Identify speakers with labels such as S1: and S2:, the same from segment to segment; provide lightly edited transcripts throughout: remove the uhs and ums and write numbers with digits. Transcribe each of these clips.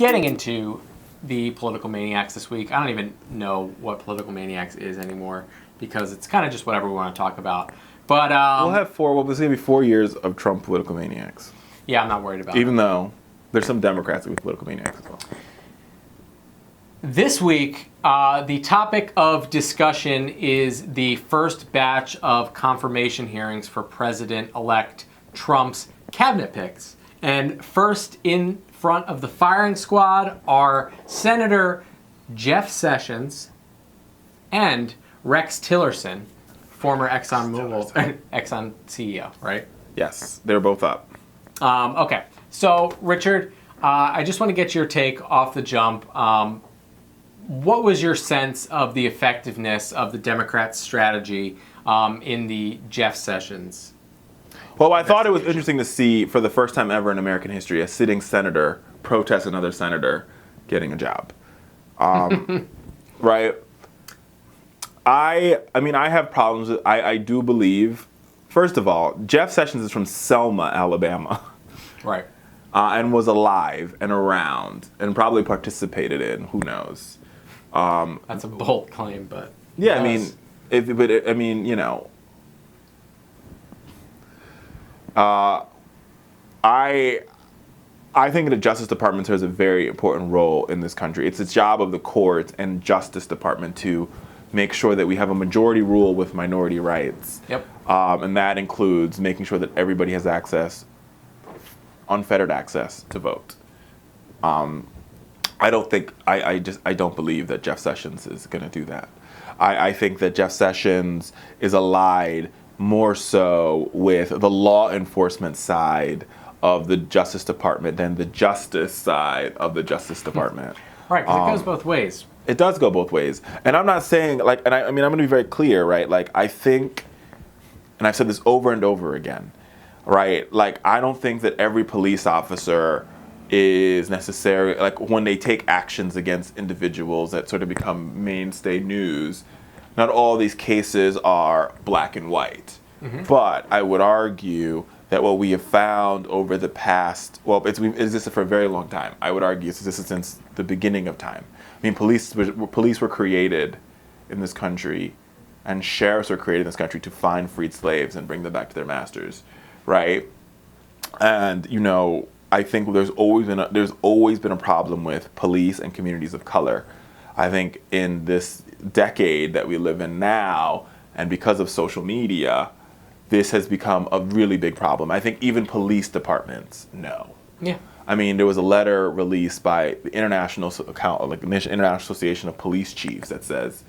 S1: getting into the political maniacs this week. I don't even know what political maniacs is anymore because it's kind of just whatever we want to talk about. But
S2: we'll have four. Well, there's going to be 4 years of Trump political maniacs.
S1: Yeah, I'm not worried about it.
S2: Even though there's some Democrats with political maniacs as well.
S1: This week, the topic of discussion is the first batch of confirmation hearings for President-elect Trump's cabinet picks. And first in front of the firing squad are Senator Jeff Sessions and Rex Tillerson, former Exxon CEO, right?
S2: Yes, they're both up.
S1: Okay, so Richard, I just want to get your take off the jump. What was your sense of the effectiveness of the Democrats' strategy in the Jeff Sessions?
S2: Well, I thought it was interesting to see, for the first time ever in American history, a sitting senator protest another senator getting a job. Right? I mean, I have problems with, I do believe, first of all, Jeff Sessions is from Selma, Alabama.
S1: Right.
S2: And was alive and around and probably participated in, who knows.
S1: That's a bold claim, but...
S2: Yeah, yes. I mean, you know... I think the Justice Department has a very important role in this country. It's the job of the courts and Justice Department to make sure that we have a majority rule with minority rights.
S1: Yep.
S2: And that includes making sure that everybody has access, unfettered access to vote. I don't believe that Jeff Sessions is going to do that. I think that Jeff Sessions is allied more so with the law enforcement side of the Justice Department than the justice side of the Justice Department.
S1: Right, because it goes both ways.
S2: It does go both ways. And I'm not saying, like, and I mean, I'm going to be very clear, right? Like, I think, and I've said this over and over again, right? Like, I don't think that every police officer is necessary, like, when they take actions against individuals that sort of become mainstay news, not all these cases are black and white. Mm-hmm. But I would argue that what we have found over the past, well, it's existed for a very long time. I would argue it's existed since the beginning of time. I mean, police were created in this country, and sheriffs were created in this country to find freed slaves and bring them back to their masters, right? And, you know, I think there's always been a problem with police and communities of color. I think in this decade that we live in now, and because of social media, this has become a really big problem. I think even police departments know.
S1: Yeah.
S2: I mean, there was a letter released by the International Association of Police Chiefs that says,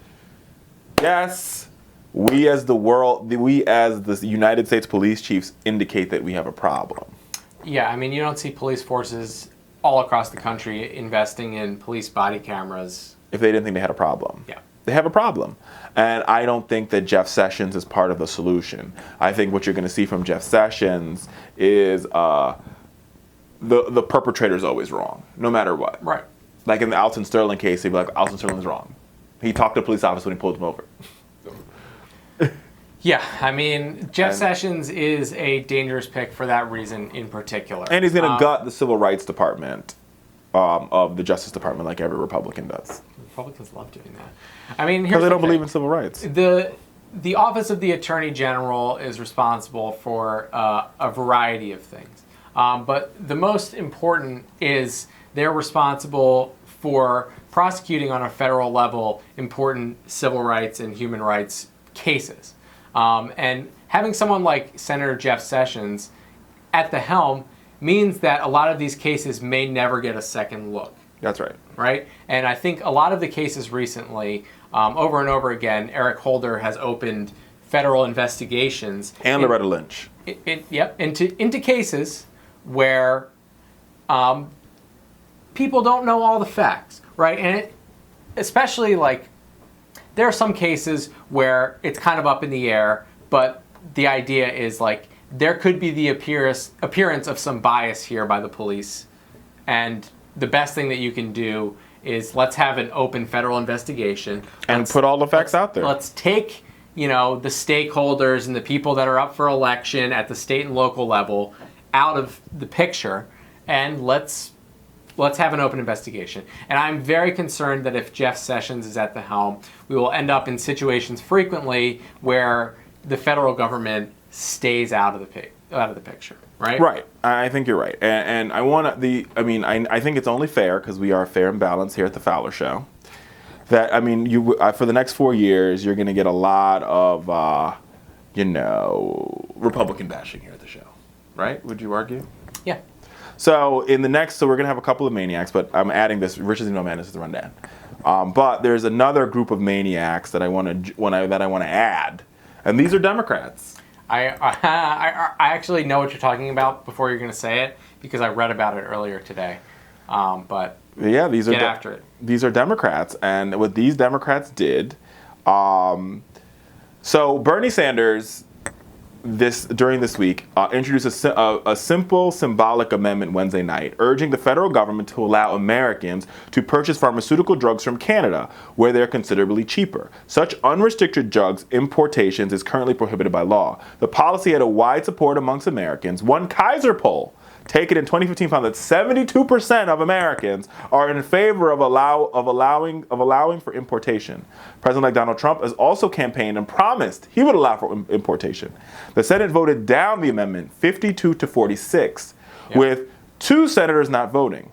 S2: yes, we as the United States police chiefs indicate that we have a problem.
S1: Yeah, I mean, you don't see police forces all across the country investing in police body cameras.
S2: If they didn't think they had a problem.
S1: Yeah.
S2: They have a problem. And I don't think that Jeff Sessions is part of the solution. I think what you're going to see from Jeff Sessions is the perpetrator's always wrong, no matter what.
S1: Right.
S2: Like in the Alton Sterling case, he'd be like, Alton Sterling's wrong. He talked to a police officer when he pulled him over.
S1: Yeah, I mean, Jeff Sessions is a dangerous pick for that reason in particular.
S2: And he's going to gut the Civil Rights Department of the Justice Department like every Republican does.
S1: Republicans love doing that. I mean,
S2: because they don't believe in civil rights.
S1: The Office of the Attorney General is responsible for a variety of things. But the most important is they're responsible for prosecuting on a federal level important civil rights and human rights cases. And having someone like Senator Jeff Sessions at the helm means that a lot of these cases may never get a second look.
S2: That's right.
S1: Right? And I think a lot of the cases recently, over and over again, Eric Holder has opened federal investigations.
S2: And Loretta Lynch.
S1: Into cases where people don't know all the facts, right? And especially, like, there are some cases where it's kind of up in the air, but the idea is, like, there could be the appearance of some bias here by the police. And the best thing that you can do is let's have an open federal investigation.
S2: And put all the facts out there.
S1: Let's take, you know, the stakeholders and the people that are up for election at the state and local level out of the picture, and let's let's have an open investigation. And I'm very concerned that if Jeff Sessions is at the helm, we will end up in situations frequently where the federal government stays out of the picture, right?
S2: Right. I think you're right. And I think it's only fair, because we are fair and balanced here at the Fowler Show, that, for the next 4 years, you're going to get a lot of, Republican bashing here at the show. Right? Would you argue?
S1: Yeah.
S2: So we're going to have a couple of maniacs, but I'm adding this. Rich is no man, this is the rundown. But there's another group of maniacs that I want to add, and these are Democrats.
S1: I actually know what you're talking about before you're going to say it, because I read about it earlier today. But
S2: yeah,
S1: get after it.
S2: These are Democrats, and what these Democrats did. So Bernie Sanders, during this week, introduced a simple symbolic amendment Wednesday night, urging the federal government to allow Americans to purchase pharmaceutical drugs from Canada, where they're considerably cheaper. Such unrestricted drugs importations is currently prohibited by law. The policy had a wide support amongst Americans. One Kaiser poll taken in 2015 found that 72% of Americans are in favor of allowing for importation. President-elect Donald Trump has also campaigned and promised he would allow for importation. The Senate voted down the amendment 52-46, with 2 senators not voting.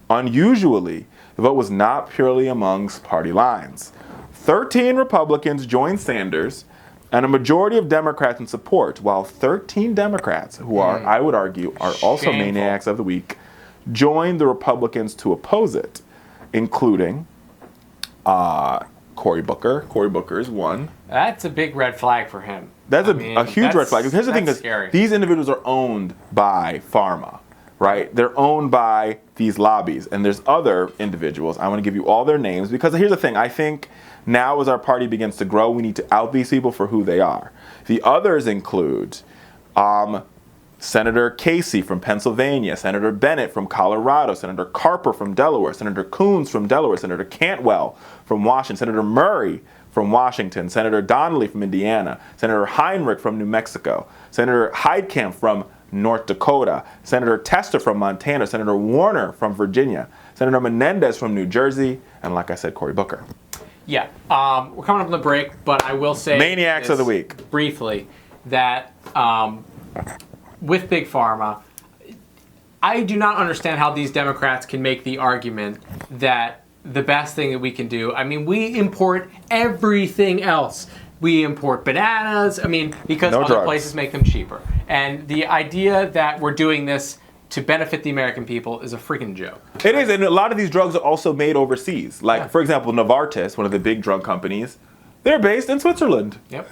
S2: Unusually, the vote was not purely amongst party lines. 13 Republicans joined Sanders, and a majority of Democrats in support, while 13 Democrats, who are, I would argue, are also
S1: Shameful.
S2: maniacs of the week, joined the Republicans to oppose it, including Cory Booker. Cory Booker is one.
S1: That's a big red flag for him.
S2: That's a huge red flag. Here's the thing:
S1: scary.
S2: These individuals are owned by pharma, right? They're owned by these lobbies, and there's other individuals. I want to give you all their names, because here's the thing: I think now, as our party begins to grow, we need to out these people for who they are. The others include Senator Casey from Pennsylvania, Senator Bennett from Colorado, Senator Carper from Delaware, Senator Coons from Delaware, Senator Cantwell from Washington, Senator Murray from Washington, Senator Donnelly from Indiana, Senator Heinrich from New Mexico, Senator Heidkamp from North Dakota, Senator Tester from Montana, Senator Warner from Virginia, Senator Menendez from New Jersey, and like I said, Cory Booker.
S1: Yeah, we're coming up on the break, but I will say
S2: Maniacs of the week.
S1: Briefly, that with Big Pharma, I do not understand how these Democrats can make the argument that the best thing that we can do, we import everything else. We import bananas, because other
S2: drugs.
S1: places make them cheaper. And the idea that we're doing this to benefit the American people is a freaking joke.
S2: It is, and a lot of these drugs are also made overseas. For example, Novartis, one of the big drug companies, they're based in Switzerland.
S1: Yep.